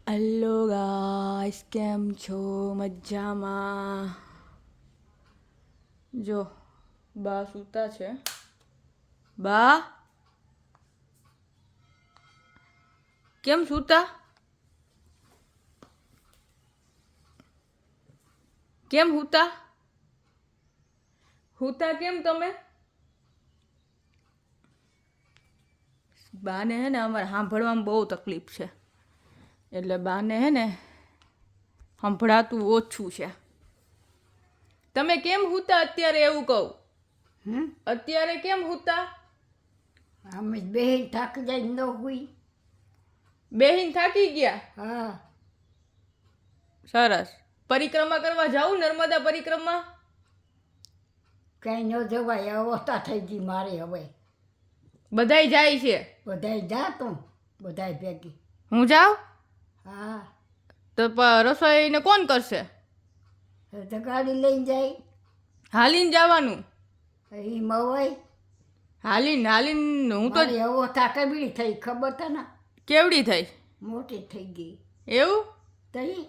Hello guys, કેમ છો? મજામાં? જો બા સૂતા છે. બા કેમ સૂતા? કેમ સૂતા? સૂતા કેમ તમે? બાને હે ને અમારે સાંભળવામાં બહુ તકલીફ છે, એટલે બાને હે ને સંભળાતું ઓછું છે. તમે કેમ સૂતા અત્યારે એવું કહું? અત્યારે કેમ સૂતા? અમે બેન થાકી જાય ન હુઈ. બેહીન થાકી ગયા? હા, સરસ. પરિક્રમા કરવા જાઉં, નર્મદા પરિક્રમા? કઈ ન જવાય, અવસ્થા થઈ ગઈ મારી હવે. બધાય જાય છે. બધાય જા તું, બધાય ભેગી. હું જાઉં હા, તો રસોઈને કોણ કરશે? તો ગાડી લઈને જાય. હાલીને જવાનું? એ મવાય હાલીને હું તો મારી અવસ્થા કબીડી થઈ, ખબર તને? કેવડી થઈ? મોટી થઈ ગઈ. એવું? તઈ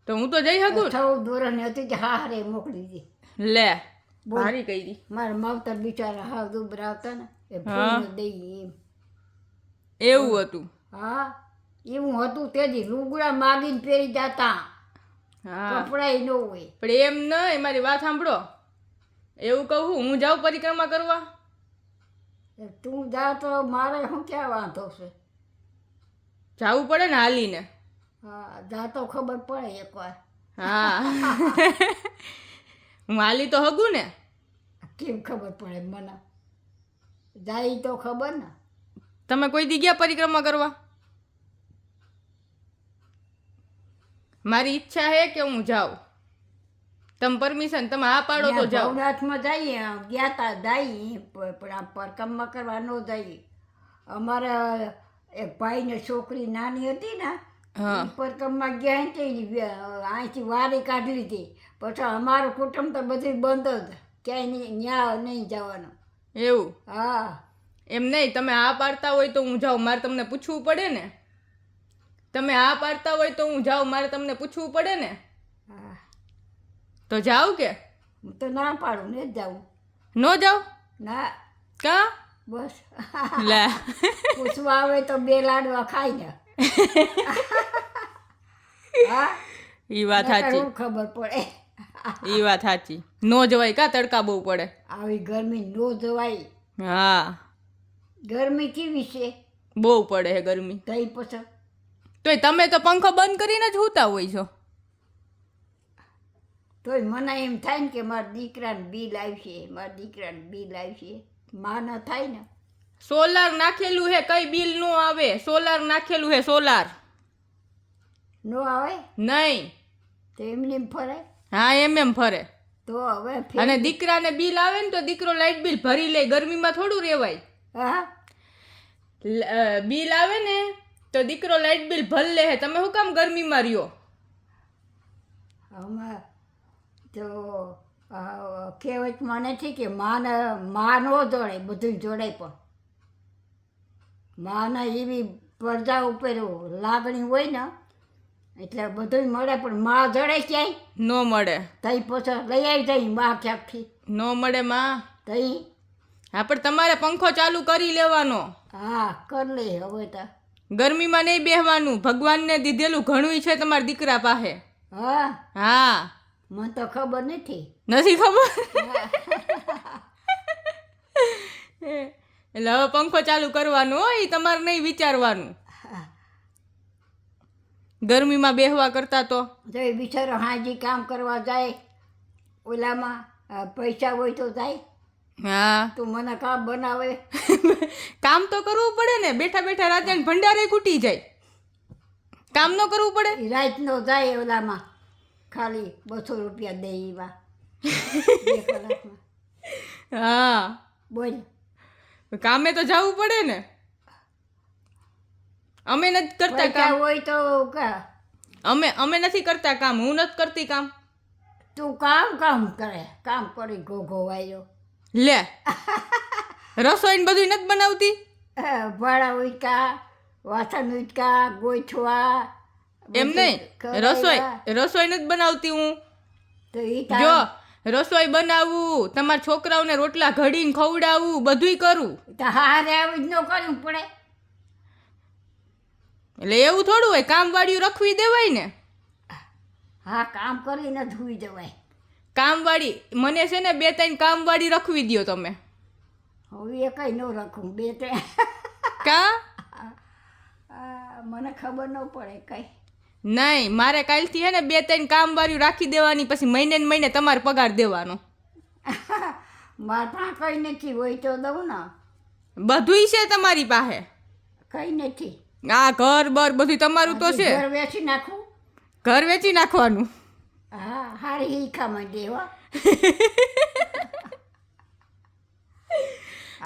તો હું તો જઈ શકું? 14 વર્ષની હતી કે હારે મોકલી દી. લે, બોલ. ભારી કરી. મારા માવતર બિચારા હાવ દુબરા હતા ને એ હા. ફૂલ દઈ એમ. એવું હતું? હા, એવું હતું તેજી લુગડા માગીને પહેરી જતા. હા, કપડાય ન હોય. પણ એમ નહીં, મારી વાત સાંભળો. એવું કહું હું જાઉં પરિક્રમા કરવા? તું જા તો મારે શું ક્યાં વાંધો છે? જાવું પડે ને હાલીને? હા, જા તો ખબર પડે એકવાર. હા. હું હાલી તો હગું ને? કેમ ખબર પડે મને? જાય તો ખબર ને. તમે કોઈ દી ગયા પરિક્રમા કરવા? મારી ઈચ્છા છે કે હું જાઉં. તમે પરમિશન તમે હા પાડો તો જાઓ. ભવનાથમાં જઈએ, ગયા તા જઈએ પણ આ પરકમમાં કરવા ન જઈએ. અમારા એક ભાઈને છોકરી નાની હતી ને, હા. ઈ પરકમમાં ગયા ને અહીંથી વારી કાઢી લીધી. પછી અમારું કુટુંબ તો બધું બંધ જ, ક્યાંય ન્યા નહીં જવાનું. એવું? હા, એમ નહીં, તમે હા પાડતા હોય તો હું જાઉં, મારે તમને પૂછવું પડે ને. તમે હા પાડતા હોય તો હું જાઉં, મારે તમને પૂછવું પડે ને. હા, તો જાઉં કે હું તો ના પાડું ને જ જાઉં. ન જાઉં? ના, કા? બસ. લે. પૂછવા આવે તો 2 લાડવા ખાઈ ને. હા, ઈ વાત નકર સાચી. હું ખબર પડે. ઈ વાત સાચી. નો જવાય કા, તડકા બહુ પડે. આવી ગરમી નો જવાય. હા, ગરમી કેવી છે? બહુ પડે હે ગરમી. તઈ પછી તોય તમે તો પંખો બંધ કરીને જ સૂતા હોય છો. તોય મને એમ થાય ને કે મારા દીકરાને બિલ આવશે, મારા દીકરાને બિલ આવશે. માં ન થાય ને. સોલાર નાખેલું હે, કઈ બિલ નો આવે. સોલાર નાખેલું હે, સોલાર. નો આવે નહીં. તો એમને એમ ફરે. હા, એમ ફરે. તો હવે અને દીકરાને બિલ આવે ને તો દીકરો લાઇટ બિલ ભરી લે. ગરમીમાં થોડું રહેવાય. હા, બિલ આવે ને તો દીકરો લાઇટ બિલ ભર લે. તમે શું કામ ગરમીમાં રહ્યો? આમાં તો કહેવતમાં નથી કે માં નો જોડે, બધું જોડે પણ માના એવી પ્રજા ઉપર લાગણી હોય ને એટલે બધું મળે, પણ માં જડે ક્યાંય નો મળે. તઈ પછી લઈ આવી જાય માં ક્યાંકથી. નો મળે માં. તઈ હા, પણ તમારે પંખો ચાલુ કરી લેવાનો. હા, કર લે હવે તો. ગરમીમાં નહીં બેહવાનું. ભગવાનને દીધેલું ઘણું છે તમારા દીકરા પાસે. હા, હા. મને તો ખબર નથી. નથી ખબર? એટલે હવે પંખો ચાલુ કરવાનો હોય, એ તમારે નહીં વિચારવાનું. ગરમીમાં બેહવા કરતા તો જો એ બિચારો હાજી કામ કરવા જાય, ઓલામાં પૈસા હોય તો જાય. હા. તું મને કામ બનાવે. કામ તો કરવું પડે ને. બેઠા બેઠા રાતે ભંડારે ખૂટી જાય. કામ ન કરવું પડે? એ રાતનો જાય ઓલામાં, ખાલી 200 રૂપિયા દે એવા 2 કલાકમાં. હા, બોલ. કામે તો જવું પડે ને. અમે નથી કરતા પૈસા કામ. હોય તો અમે નથી કરતા કામ. હું નથી કરતી કામ. તું કામ કરે, કામ કરી ઘોઘો વાયો. લે. રસોઈ બધું નથી બનાવતી? ભાડા ઉચકા, વાસણ ઉચકા, ગોઠવા, એમ નહીં, રસોઈ નથી બનાવતી હું. તો ઈ જો રસોઈ બનાવવું, તમારા છોકરાઓને રોટલા ઘડીને ખવડાવવું, બધુંય કરું. તો હારે આવી જ ન કરવું પડે. એટલે એવું થોડું હોય, કામવાળીઓ રખવી દેવાય ને. હા, કામ કરીને જ હુઈ જવાય. કામવાળી મને છે ને 2-3 કામવાળી રખવી દ્યો તમે. હવે એ કઈ ન રાખું, 2-3 કા મને ખબર ન પડે કઈ. નહીં, મારે કાલથી હે ને 2-3 કામવાળીઓ રાખી દેવાની, પછી મહિને ને મહિને તમારે પગાર દેવાનો. મારે પાસે કઈ નથી, હોય તો દઉં ને. બધુંય છે તમારી પાસે. કઈ નથી. આ ઘર બર બધું તમારું તો છે. ઘર વેચી નાખું. ઘર વેચી નાખવાનું. હા, હારી હીખામાં દેવા.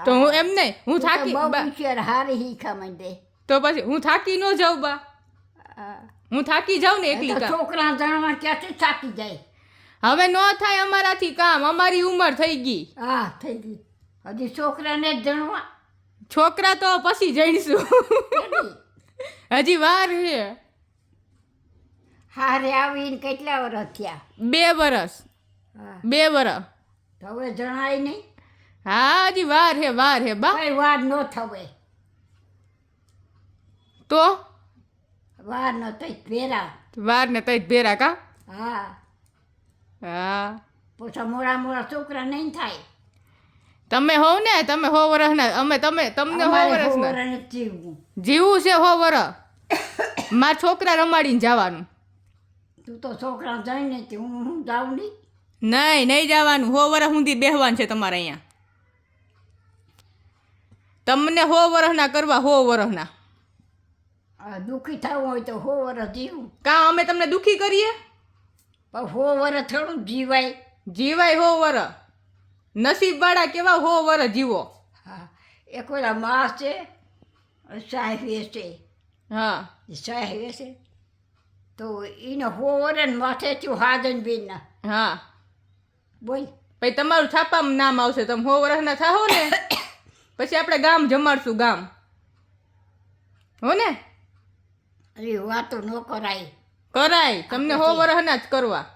તો હું એમ નહીં, હું થાકી હારી હીખામાં દે. તો પછી હું થાકી ન જાઉં બા. હું થાકી જાઉં ને એકલી કામ. છોકરા જાણવા ક્યાંથી થાકી જાય. હવે ન થાય અમારાથી કામ, અમારી ઉંમર થઈ ગઈ. હા, થઈ ગઈ. હજી છોકરાને જ જણવા. છોકરા તો પછી જઈશું. હજી વાર છે. હારે આવીને કેટલા વર્ષ થયા? 2 વર્ષ. હા, 2 વર્ષ. તો હવે જણાય નહીં. હા, હજી વાર હે બા. કઈ વાર ન થવે. તો વાર ન થઈ ભેરા. વાર ને તઈ ભેરા કા. હા, હા, પછી મોડા છોકરા નહીં થાય. તમે હોવ ને, તમે 100 વર્ષના, તમને 100 વર્ષના જીવવું. જીવું છે 100 વર્ષ. મારા છોકરા રમાડીને જવાનું. તું તો છોકરા જઈને હું જાઉં નહીં. નહીં જવાનું. 100 વર્ષ સુધી બેહવાનું છે તમારે અહીંયા. તમને 100 વર્ષના કરવા, 100 વર્ષના. દુઃખી થવું હોય તો 100 વર્ષ જીવું. કાં અમે તમને દુઃખી કરીએ? પણ 100 વર્ષ થોડું જીવાય. જીવાય 100 વર્ષ. નસીબવાળા કેવા 100 વર્ષ જીવો. હા, એક ઓલા માસ છે, સાહેબ વેચે. હા, સાહેબ વેચે તો એને 100 વર્ષ માથે થયું હાજન બેનના. હા. બોલ. પછી તમારું છાપામાં નામ આવશે. તમે 100 વર્ષના થાઓ ને પછી આપણે ગામ જમાડશું, ગામ. હો ને? એ વાતો ન કરાય. કરાય. તમને 100 વર્ષના જ કરવા.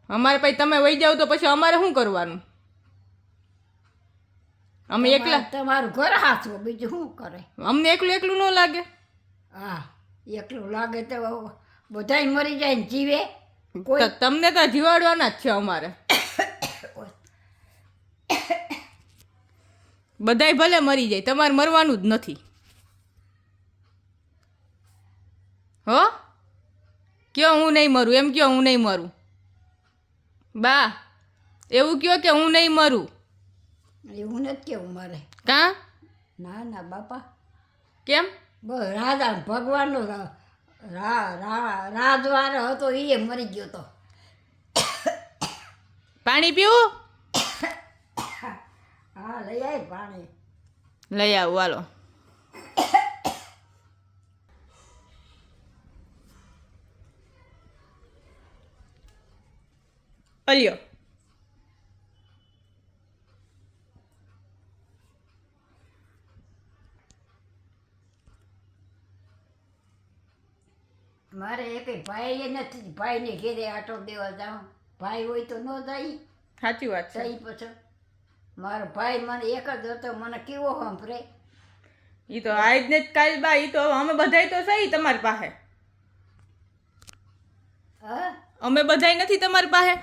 અમારે પછી તમે વહી જાવ તો પછી અમારે શું કરવાનું? અમે એકલા. તમારું ઘર હાથવો, બીજું શું કરે? અમને એકલું ન લાગે? હા, એકલું લાગે તો બધાય મરી જાય ને જીવે. કોઈ તમને તો જીવાડવાના જ છે અમારે. બધાય ભલે મરી જાય, તમારે મરવાનું જ નથી. હો, કયો હું નહીં મરું, એમ કયો હું નહીં મરું. બા, એવું કયો કે હું નહીં મરું. એવું નથી કેવું મારે. કાં? ના ના બાપા. કેમ? બસ રાજા ભગવાનનો રાજવારો હતો, એ મરી ગયો તો. પાણી પીવું? હા, લઈ આય પાણી. લઈ આવું, હાલો. અલ્યો. મારે એક ભાઈ નથી, ભાઈને ઘેરે આટો દેવા જાઉં. ભાઈ હોય તો ન જાય. સાચી વાત છે. સહી પછી મારો ભાઈ મને એક જ હતો, મને કેવો સાંભળે. ઈ તો આજ ને જ કાલ બા, ઈ તો અમે બધાય તો સહી તમારી પાસે. હા, અમે બધાય નથી તમારી પાસે.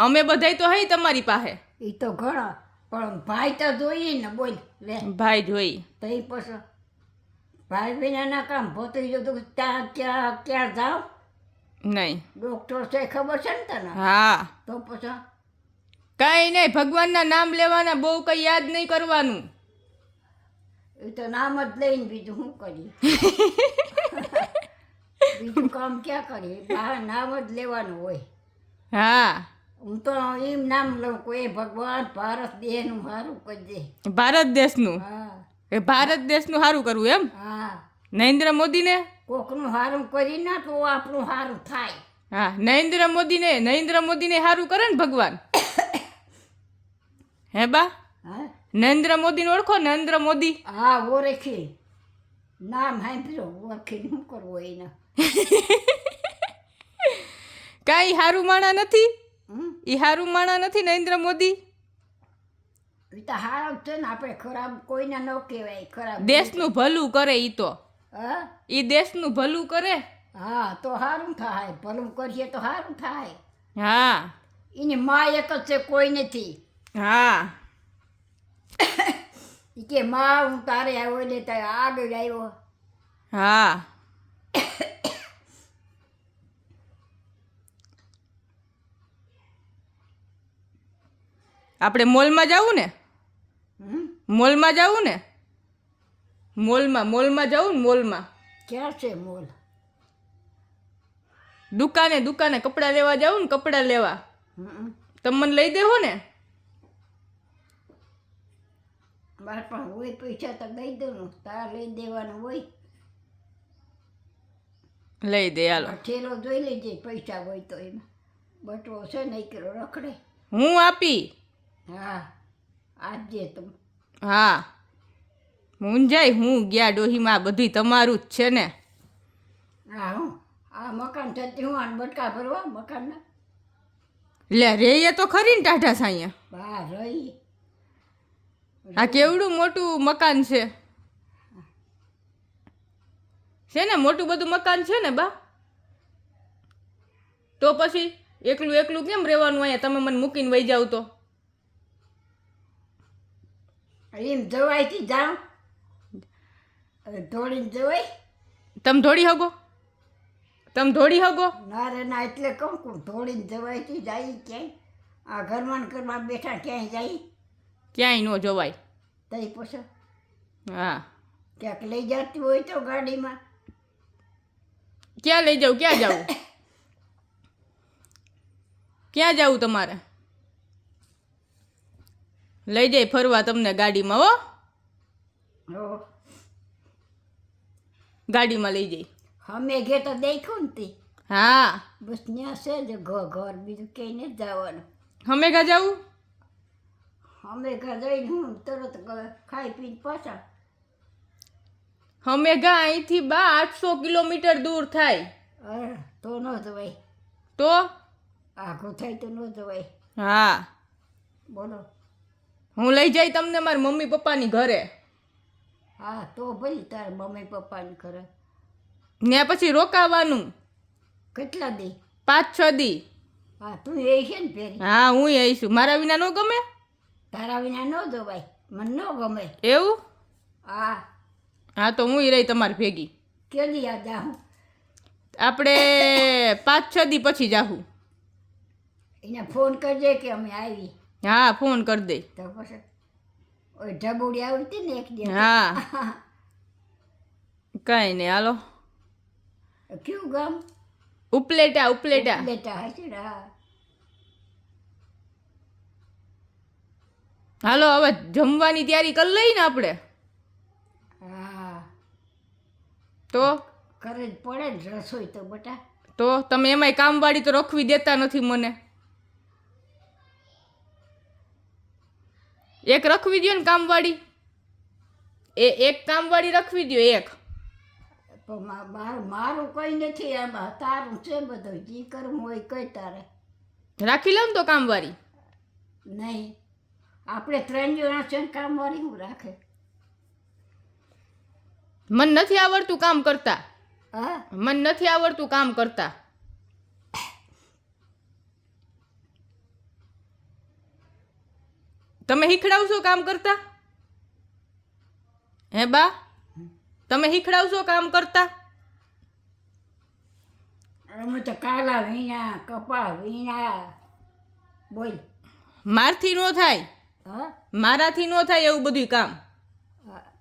અમે બધાય તો હઈ તમારી પાસે. એ તો ઘણા, પણ ભાઈ તો જોઈએ ને. બોલ લે. ભાઈ જોઈ તો એ પછી ભાઈ વિનાના કામ ભોતી જતું. ક્યાં જાઓ? નહીં. ડૉક્ટર છે ખબર છે ને તને? હા. તો પછી કઈ નહીં, ભગવાનના નામ લેવાના, બહુ કઈ યાદ નહીં કરવાનું. એ તો નામ જ લઈને બીજું શું કરીએ? બીજું કામ ક્યાં કરીએ? બહાર નામ જ લેવાનું હોય. હા, હું તો એમ નામ લઉં, કોઈ ભગવાન ભારત દેશનું સારું કરી દે. ભારત દેશનું. હા એ ભારત દેશનું સારું કરવું એમ? હા, નરેન્દ્ર મોદીને. કોકનું સારું કરી ના તો આપણું સારું થાય. હા, નરેન્દ્ર મોદીને સારું કરે ને ભગવાન. હે બા? હા, નરેન્દ્ર મોદીને ઓળખો? નરેન્દ્ર મોદી. હા ઓળખી, નામ સાંભળ્યો, ઓળખીને શું કરવું એને? કાંઈ હારું માણા નથી. હમ ઈ હારું માણા નથી નરેન્દ્ર મોદી. એ તો હારા છે ને, આપણે ખરાબ કોઈને ન કહેવાય ખરાબ. દેશનું ભલું કરે ઈ તો. હા ઈ દેશનું ભલું કરે. હા તો સારું થાય, ભલું કરીએ તો સારું થાય. હા એની માં એક જ છે, કોઈ નથી. હા ઈ કે માં હું તારે આવ્યો એટલે તારે આગળ આવ્યો. હા આપણે મોલમાં જવું ને? હમ મોલમાં જવું ને? મોલમાં જવું ને? મોલમાં ક્યાં છે મોલ? દુકાને કપડાં લેવા જવું ને? કપડાં લેવા હમ તમે મને લઈ દેવો ને? મારે પણ હોય પૈસા તો દઈ દઉં, તાર લઈ દેવાનું હોય. લઈ દે હાલો. ઠેલો જોઈ લેજે, પૈસા હોય તો. એમાં બટવો છે ને એક રખડે. હું આપી. હા આપજે તું. હા મુંજાઈ હું ગયા ડોહીમાં, બધું તમારું જ છે ને? હા હું આ મકાન થતી હું આને બટકા ભરવા મકાનના. લે રે એ તો ખરી ને ટાઢા સાઅહીંયા. બહાર રહી. આ કેવડું મોટું મકાન છે. છે ને મોટું બધું મકાન છે ને બા? તો પછી એકલું કેમ રહેવાનું અહીંયા? તમે મને મૂકીને વહી જાવ તો? એમ જવાયથી જાઉં, દોડીને જવાય? તમે ધોડી હગો? તમે ધોડી હગો? ના રે ના, એટલે કહું કોણ દોડીને જવાયથી જાય ક્યાંય? આ ઘરમાં ને ઘરમાં બેઠા ક્યાંય જાય? ક્યાંય ન જવાય. તઈ પછી હા ક્યાંક લઈ જતી હોય તો ગાડીમાં. ક્યાં લઈ જાઉં? ક્યાં જાવું? ક્યાં જાવું તમારે? લઈ જાય ફરવા તમને ગાડીમાં? હો હો ગાડીમાં લઈ જાય. અમે ઘે તો દેખ્યું ને તે. હા બસ ત્યાં છે જ ઘર, બીજું ક્યાંય નથી જવાનું. અમે ગા જાવું? અમે ઘર જઈને હું તરત ખાઈ પીને પાછા. અમે ગા અહીંથી બા 800 કિલોમીટર દૂર થાય. અરે તો ન જવાય, તો આઘું થાય તો ન જવાય. હા બોલો. હું લઈ જાય તમને મારા મમ્મી પપ્પાની ઘરે. હા તો ભાઈ તારા મમ્મી પપ્પાને ઘરે. ને પછી રોકાવાનું કેટલા દી? 5-6 દી. હા તું એ છે ને ફેરી. હા હું આવીશું. મારા વિના ન ગમે? તારા વિના ન જવાય, મને ન ગમે. એવું? હા હા તો હું રહી તમારી ભેગી. કેદી યાદ આવું? આપણે 5-6 દી પછી જાહું. એને ફોન કરજે કે અમે આવી. હા ફોન કરી દે. તો પછી ઓય ઢબુડી આવી હતી ને એક દિવસ. હા કાંઈ નહીં હાલો. કયું ગામ? ઉપલેટા. લેટા હશે ને. હા હાલો હવે જમવાની તૈયારી કરી લઈ ને આપણે. હા તો કરે જ પડે ને રસોઈ તો બટા. તો તમે એમાંય કામવાળી તો રખવી દેતા નથી મને. એક રખવી દ્યો ને કામવાળી. એક કામવાળી રખવી દ્યો એક. પણ મારું કંઈ નથી આમાં, તારું છે બધું. જી કરવું હોય કઈ તારે. રાખી લઉં ને તો કામવાળી. નહીં, આપણે 3 જણા છે ને કામવાળી હું રાખે. મને નથી આવડતું કામ કરતા. હા મને નથી આવડતું કામ કરતા. તમે શીખડાવશો કામ કરતા? હે બા તમે શીખડાવશો કામ કરતા? અમે તો કાલા વીણા, કપા વીણા. બોલ. મારથી ન થાય, હા મારાથી ન થાય એવું બધું કામ.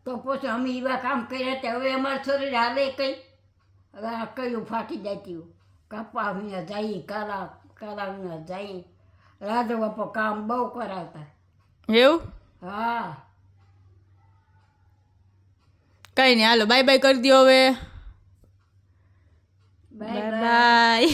તો પછી અમે એવા કામ કર્યા તે હવે અમારું શરીર હાલે કંઈ? હવે આ કયું ફાટી જતી કપા વીણા જાય, કાલા વીણા જાય. રાધો બાપો કામ બહુ કરાવતા. એવું? હા કઈ નહીં હાલો બાય બાય કરી દો હવે. Bye bye.